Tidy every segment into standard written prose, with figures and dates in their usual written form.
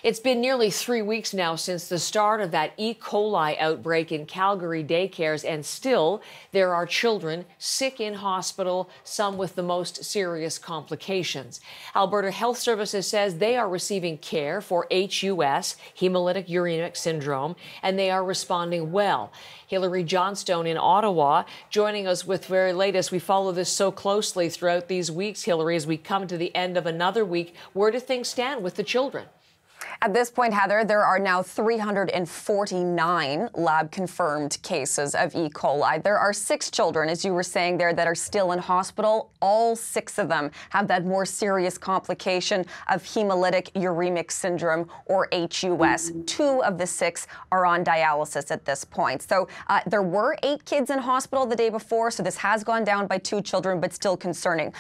It's been nearly 3 weeks now since the start of that E. coli outbreak in Calgary daycares, and still there are children sick in hospital, some with the most serious complications. Alberta Health Services says they are receiving care for HUS, hemolytic uremic syndrome, and they are responding well. Hilary Johnstone in Ottawa joining us with the very latest. We follow this so closely throughout these weeks, Hilary, as we come to the end of another week. Where do things stand with the children? At this point, Heather, there are now 349 lab-confirmed cases of E. coli. There are 6 children, as you were saying there, that are still in hospital. All 6 of them have that more serious complication of hemolytic uremic syndrome, or HUS. 2 of the 6 are on dialysis at this point. So there were 8 kids in hospital the day before, so this has gone down by 2 children, but still concerning.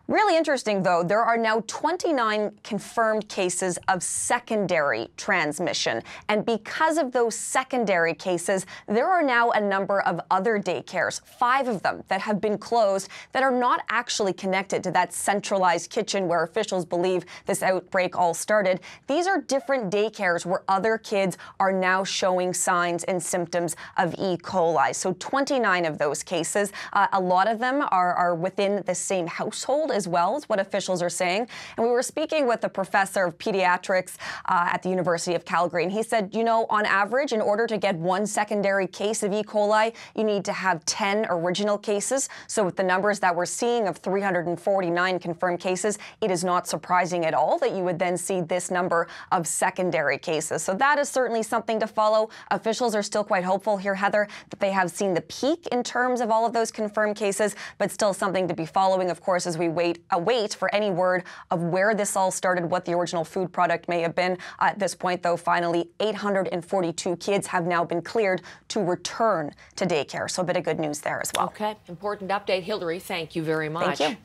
Really interesting, though, there are now 29 confirmed cases of secondary transmission. And because of those secondary cases, there are now a number of other daycares, 5 of them, that have been closed that are not actually connected to that centralized kitchen where officials believe this outbreak all started. These are different daycares where other kids are now showing signs and symptoms of E. coli. So 29 of those cases, a lot of them are within the same household as well, is what officials are saying. And we were speaking with a professor of pediatrics at the University of Calgary, and he said, you know, on average, in order to get 1 secondary case of E. coli, you need to have 10 original cases. So with the numbers that we're seeing of 349 confirmed cases, it is not surprising at all that you would then see this number of secondary cases. So that is certainly something to follow. Officials are still quite hopeful here, Heather, that they have seen the peak in terms of all of those confirmed cases, but still something to be following, of course, as we await for any word of where this all started, what the original food product may have been. At this point, though, finally, 842 kids have now been cleared to return to daycare. So a bit of good news there as well. Okay, important update. Hilary, thank you very much. Thank you.